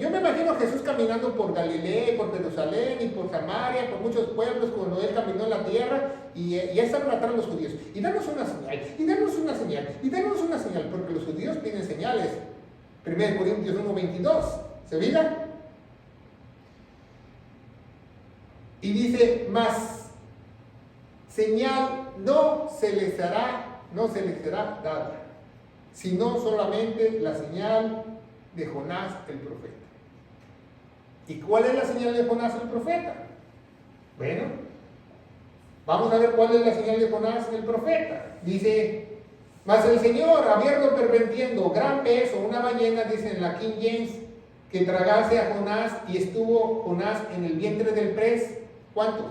S1: Yo me imagino a Jesús caminando por Galilea, por Jerusalén y por Samaria, por muchos pueblos, cuando Él caminó en la tierra, y estaban atrás los judíos. Y danos una señal, porque los judíos piden señales. 1 Corintios 1:22, ¿se fijan? Y dice, mas señal no se les será dada, sino solamente la señal de Jonás el profeta. ¿Y cuál es la señal de Jonás el profeta? Bueno, vamos a ver cuál es la señal de Jonás el profeta. Dice, mas el Señor, habiendo permitiendo gran peso, una ballena, dice en la King James, que tragase a Jonás, y estuvo Jonás en el vientre del pez, ¿cuántos?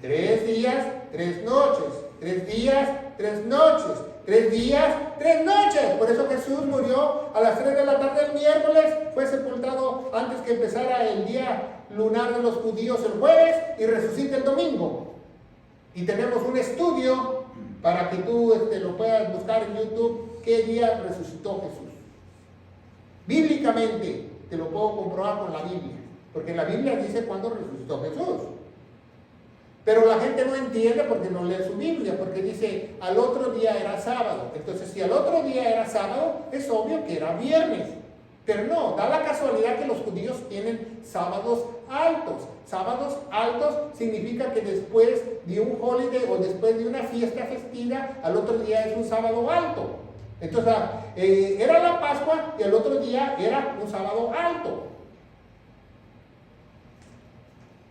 S1: 3 días, 3 noches, 3 días, 3 noches, 3 días, 3 noches. Por eso Jesús murió a las 3 de la tarde del miércoles, fue sepultado antes que empezara el día lunar de los judíos el jueves y resucita el domingo. Y tenemos un estudio para que tú lo puedas buscar en YouTube, qué día resucitó Jesús. Bíblicamente te lo puedo comprobar con la Biblia, porque la Biblia dice cuándo resucitó Jesús. Pero la gente no entiende porque no lee su Biblia, porque dice al otro día era sábado. Entonces, si al otro día era sábado, es obvio que era viernes. Pero no, da la casualidad que los judíos tienen sábados altos. Sábados altos significa que después de un holiday o después de una fiesta festiva, al otro día es un sábado alto. Entonces, era la Pascua y al otro día era un sábado alto.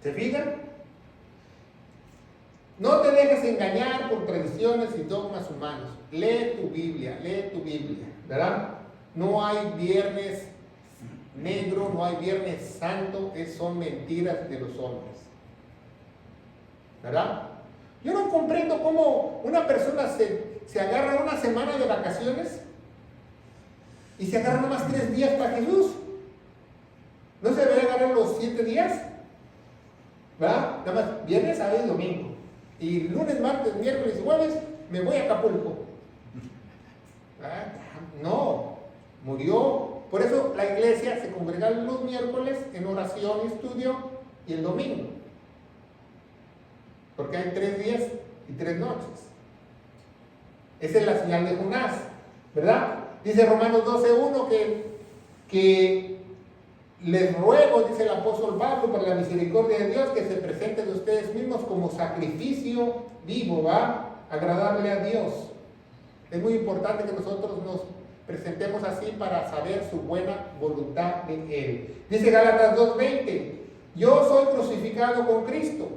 S1: ¿Se fijan? No te dejes engañar por tradiciones y dogmas humanos. Lee tu Biblia, ¿verdad? No hay viernes negro, no hay viernes santo, son mentiras de los hombres, ¿verdad? Yo no comprendo cómo una persona se agarra una semana de vacaciones y se agarra nomás 3 días para Jesús. ¿No se debería agarrar los 7 días? ¿Verdad? Nada más viernes, sábado y domingo. Y lunes, martes, miércoles y jueves me voy a Acapulco. No, murió. Por eso la iglesia se congrega los miércoles en oración y estudio y el domingo. Porque hay 3 días y 3 noches. Esa es la señal de Jonás, ¿verdad? Dice Romanos 12:1 que les ruego, dice el apóstol Pablo, por la misericordia de Dios, que se presenten de ustedes mismos como sacrificio vivo, ¿va? Agradable a Dios. Es muy importante que nosotros nos presentemos así para saber su buena voluntad en Él. Dice Gálatas 2:20, yo soy crucificado con Cristo.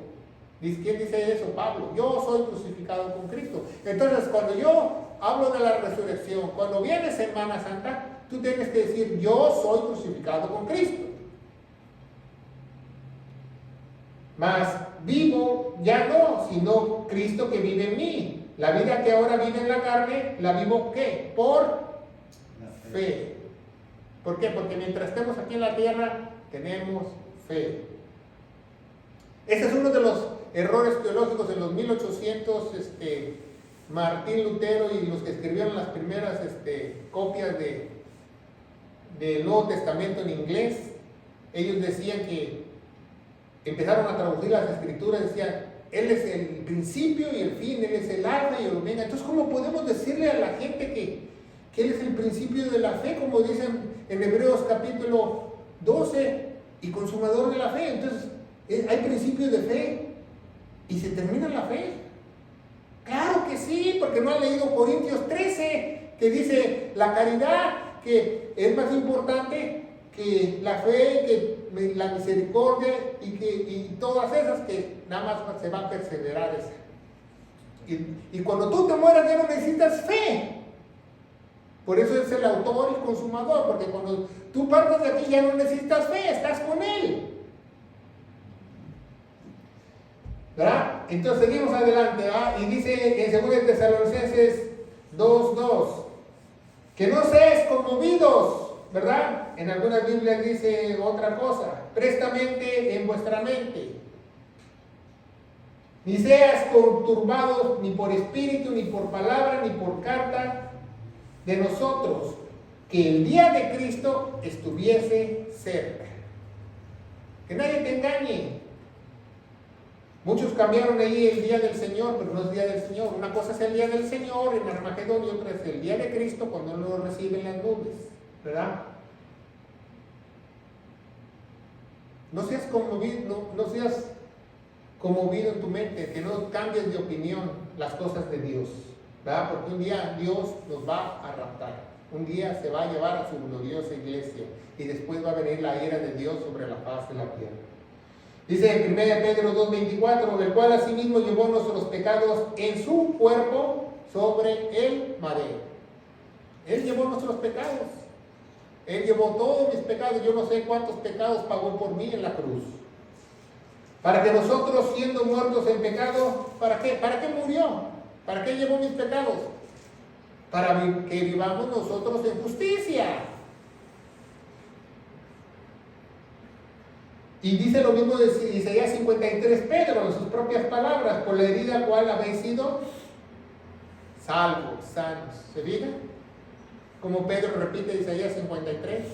S1: ¿Quién dice eso? Pablo. Yo soy crucificado con Cristo. Entonces, cuando yo hablo de la resurrección, cuando viene Semana Santa, tú tienes que decir, yo soy crucificado con Cristo. Mas vivo ya no, sino Cristo que vive en mí. La vida que ahora vive en la carne, la vivo ¿qué? Por fe. ¿Por qué? Porque mientras estemos aquí en la tierra, tenemos fe. Ese es uno de los errores teológicos en los 1800, Martín Lutero y los que escribieron las primeras copias del Nuevo Testamento en inglés. Ellos decían que empezaron a traducir las escrituras, decían, Él es el principio y el fin, Él es el alfa y el omega. Entonces, ¿cómo podemos decirle a la gente que Él es el principio de la fe, como dicen en Hebreos capítulo 12, y consumador de la fe? Entonces, hay principios de fe y se termina la fe. Claro que sí, porque no han leído Corintios 13, que dice la caridad, que es más importante que la fe, que la misericordia y todas esas, que nada más se va a perseverar esa. Y cuando tú te mueras ya no necesitas fe. Por eso es el autor y consumador, porque cuando tú partes de aquí ya no necesitas fe, estás con Él. ¿Verdad? Entonces seguimos adelante, ¿verdad? Y dice en 2 Tesalonicenses 2:2 que no seáis conmovidos, ¿verdad? En algunas Biblias dice otra cosa, prestamente en vuestra mente, ni seas conturbados ni por espíritu, ni por palabra, ni por carta de nosotros, que el día de Cristo estuviese cerca. Que nadie te engañe. Muchos cambiaron ahí el día del Señor, pero no es día del Señor. Una cosa es el día del Señor en Armagedón y otra es el día de Cristo cuando Él lo recibe en las nubes, ¿verdad? No seas conmovido en tu mente, que no cambies de opinión las cosas de Dios, ¿verdad? Porque un día Dios nos va a raptar. Un día se va a llevar a su gloriosa iglesia y después va a venir la ira de Dios sobre la faz de la tierra. Dice en 1 Pedro 2:24, el cual asimismo llevó nuestros pecados en su cuerpo sobre el madero. Él llevó nuestros pecados. Él llevó todos mis pecados. Yo no sé cuántos pecados pagó por mí en la cruz. Para que nosotros, siendo muertos en pecado, ¿para qué? ¿Para qué murió? ¿Para qué llevó mis pecados? Para que vivamos nosotros en justicia. Y dice lo mismo de Isaías 53, Pedro, en sus propias palabras, por la herida cual habéis sido salvos, sanos. ¿Se fija? Como Pedro repite Isaías 53.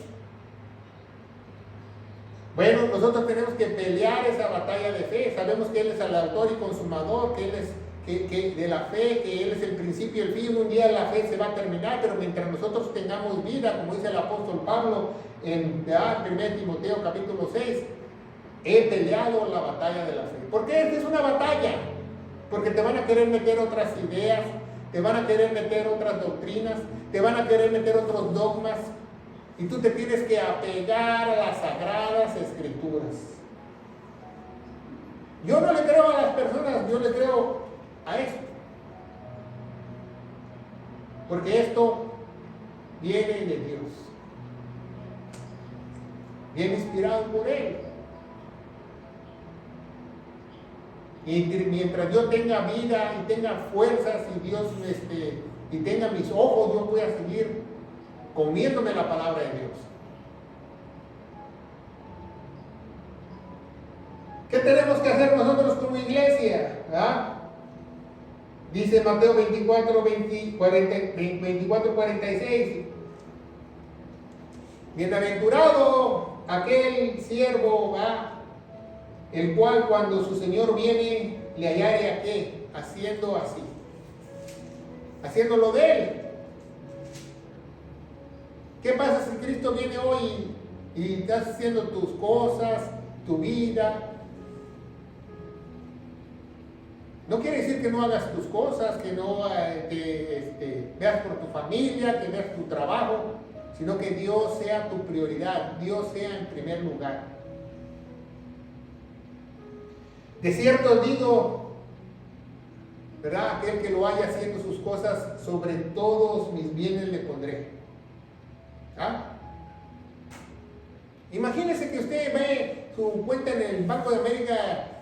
S1: Bueno, nosotros tenemos que pelear esa batalla de fe. Sabemos que Él es el autor y consumador, que Él es de la fe, que Él es el principio y el fin. Un día la fe se va a terminar, pero mientras nosotros tengamos vida, como dice el apóstol Pablo en 1 Timoteo capítulo 6, he peleado la batalla de la fe. ¿Por qué? Esta es una batalla. Porque te van a querer meter otras ideas, te van a querer meter otras doctrinas, te van a querer meter otros dogmas, y tú te tienes que apegar a las sagradas escrituras. Yo no le creo a las personas, yo le creo a esto. Porque esto viene de Dios. Viene inspirado por Él. Y mientras yo tenga vida y tenga fuerzas y Dios y tenga mis ojos, yo voy a seguir comiéndome la palabra de Dios. ¿Qué tenemos que hacer nosotros como iglesia? Dice Mateo 24:46. Bienaventurado aquel siervo, el cual cuando su Señor viene le hallare a qué, haciendo así, haciéndolo de Él. ¿Qué pasa si Cristo viene hoy y estás haciendo tus cosas, tu vida? No quiere decir que no hagas tus cosas, que no veas por tu familia, que veas tu trabajo, sino que Dios sea tu prioridad, Dios sea en primer lugar. De cierto digo, ¿verdad? Aquel que lo haya haciendo sus cosas, sobre todos mis bienes le pondré. Imagínese que usted ve su cuenta en el Banco de América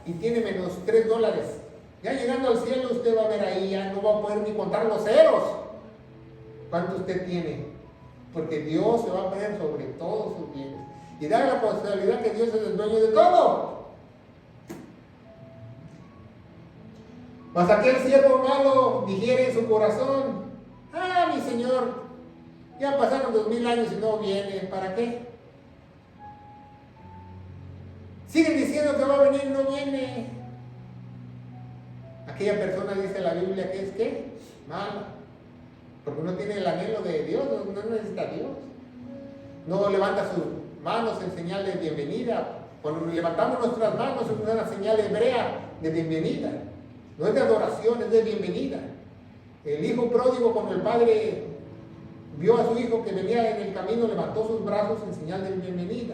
S1: y tiene menos $3. Ya llegando al cielo usted va a ver ahí, ya no va a poder ni contar los ceros. ¿Cuánto usted tiene? Porque Dios se va a poner sobre todos sus bienes. Y da la posibilidad que Dios es el dueño de todo. Mas aquel siervo malo dijere en su corazón, mi Señor, ya pasaron 2000 años y no viene, ¿para qué? Siguen diciendo que va a venir y no viene. Aquella persona dice la Biblia que es ¿qué? Mala. Porque no tiene el anhelo de Dios, no necesita a Dios. No levanta sus manos en señal de bienvenida. Cuando levantamos nuestras manos es una señal hebrea de bienvenida. No es de adoración, es de bienvenida. El hijo pródigo, cuando el padre vio a su hijo que venía en el camino, levantó sus brazos en señal de bienvenida.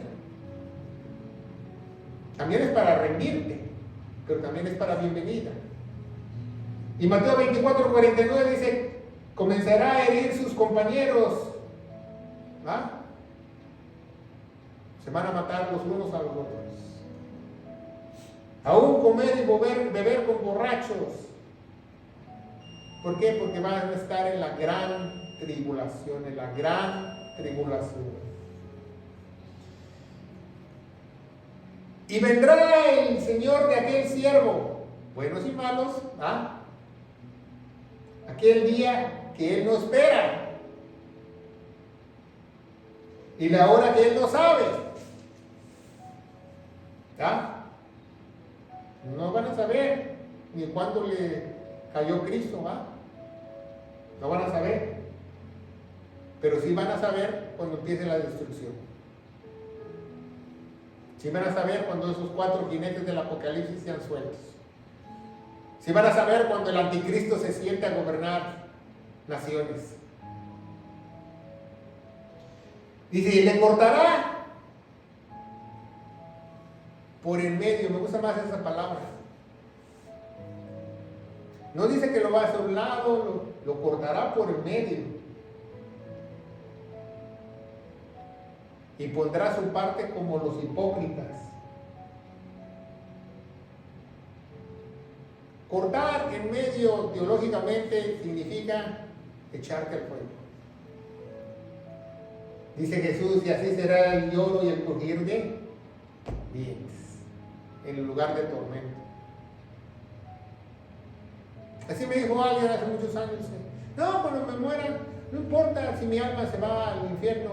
S1: También es para rendirte, pero también es para bienvenida. Y Mateo 24:49 dice, comenzará a herir sus compañeros. Se van a matar los unos a los otros. Aún comer y beber con borrachos. ¿Por qué? Porque van a estar en la gran tribulación, en la gran tribulación. Y vendrá el Señor de aquel siervo, buenos y malos, aquel día que Él no espera y la hora que Él no sabe. No van a saber ni cuándo le cayó Cristo, no van a saber, pero sí van a saber cuando empiece la destrucción. Sí van a saber cuando esos 4 jinetes del Apocalipsis sean sueltos. Sí van a saber cuando el anticristo se siente a gobernar naciones. Dice, y le cortará por el medio. Me gusta más esa palabra. No dice que lo va a hacer a un lado, lo cortará por el medio. Y pondrá su parte como los hipócritas. Cortar en medio teológicamente significa echarte al fuego. Dice Jesús, y así será el lloro y el crujir de dientes en el lugar de tormento. Así me dijo alguien hace muchos años, no, cuando me muera, no importa si mi alma se va al infierno,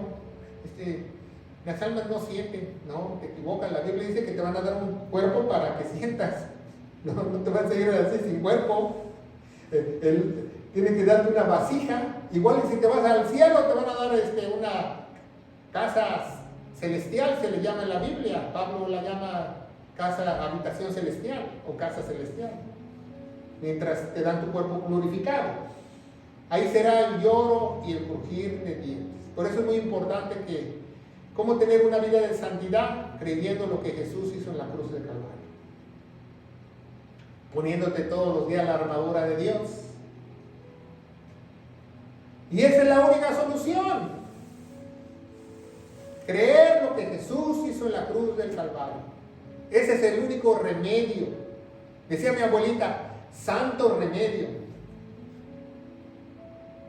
S1: las almas no sienten. No, te equivocas. La Biblia dice que te van a dar un cuerpo para que sientas. No te van a seguir así sin cuerpo. Él tiene que darte una vasija. Igual que si te vas al cielo, te van a dar una casa celestial, se le llama en la Biblia. Pablo la llama casa, habitación celestial o casa celestial. Mientras te dan tu cuerpo glorificado. Ahí será el lloro y el crujir de dientes. Por eso es muy importante que, ¿cómo tener una vida de santidad? Creyendo lo que Jesús hizo en la cruz del Calvario. Poniéndote todos los días la armadura de Dios. Y esa es la única solución. Creer lo que Jesús hizo en la cruz del Calvario. Ese es el único remedio. Decía mi abuelita, santo remedio.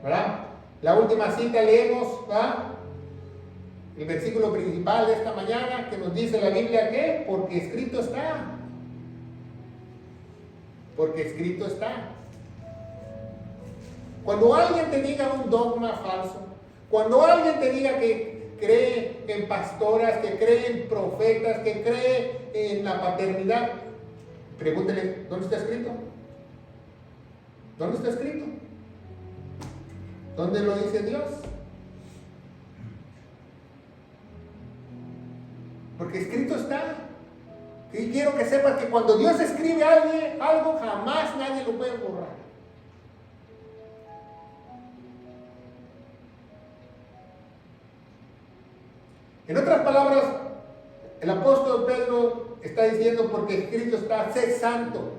S1: ¿Verdad? La última cita leemos, ¿verdad? El versículo principal de esta mañana que nos dice la Biblia que, porque escrito está. Porque escrito está. Cuando alguien te diga un dogma falso, cuando alguien te diga que cree en pastoras, que cree en profetas, que cree en la paternidad, pregúntele, ¿dónde está escrito? ¿Dónde está escrito? ¿Dónde lo dice Dios? Porque escrito está. Y quiero que sepas que cuando Dios escribe algo, jamás nadie lo puede borrar. En otras palabras, el apóstol Pedro está diciendo, porque escrito está, sé santo.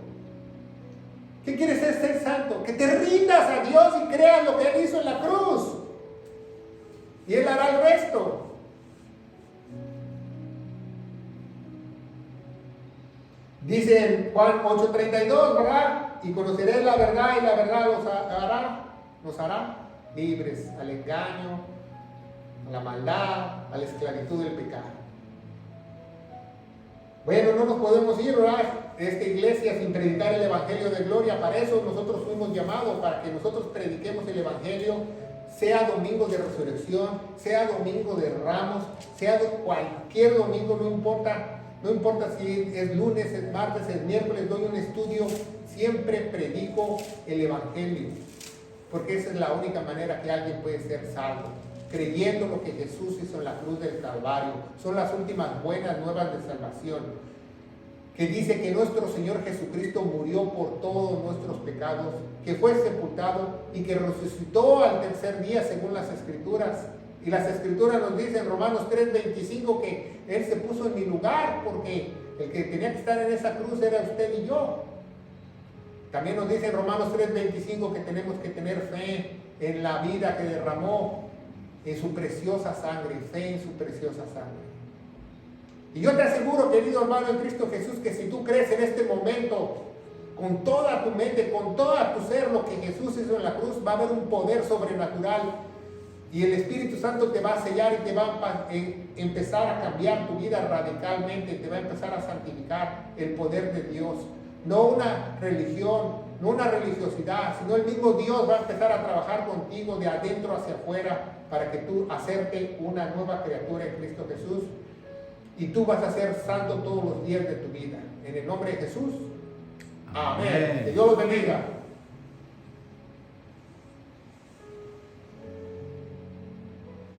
S1: ¿Qué quiere ser santo? Que te rindas a Dios y creas lo que Él hizo en la cruz. Y Él hará el resto. Dice en Juan 8:32, ¿verdad? Y conoceréis la verdad y la verdad nos hará libres al engaño, a la maldad, a la esclavitud del pecado. Bueno, no nos podemos ir, ¿verdad?, de esta iglesia sin predicar el Evangelio de gloria. Para eso nosotros fuimos llamados, para que nosotros prediquemos el Evangelio, sea domingo de resurrección, sea domingo de ramos, sea de cualquier domingo, no importa si es lunes, es martes, es miércoles, doy un estudio, siempre predico el Evangelio, porque esa es la única manera que alguien puede ser salvo, creyendo lo que Jesús hizo en la cruz del Calvario. Son las últimas buenas nuevas de salvación, que dice que nuestro Señor Jesucristo murió por todos nuestros pecados, que fue sepultado y que resucitó al tercer día según las Escrituras. Y las Escrituras nos dicen en Romanos 3:25 que Él se puso en mi lugar, porque el que tenía que estar en esa cruz era usted y yo. También nos dice en Romanos 3:25 que tenemos que tener fe en la vida que derramó, en su preciosa sangre, fe en su preciosa sangre. Y yo te aseguro, querido hermano en Cristo Jesús, que si tú crees en este momento, con toda tu mente, con todo tu ser, lo que Jesús hizo en la cruz, va a haber un poder sobrenatural. Y el Espíritu Santo te va a sellar y te va a empezar a cambiar tu vida radicalmente, te va a empezar a santificar el poder de Dios. No una religión, no una religiosidad, sino el mismo Dios va a empezar a trabajar contigo de adentro hacia afuera para que tú hacerte una nueva criatura en Cristo Jesús. Y tú vas a ser santo todos los días de tu vida. En el nombre de Jesús. Amén. Que Dios los bendiga.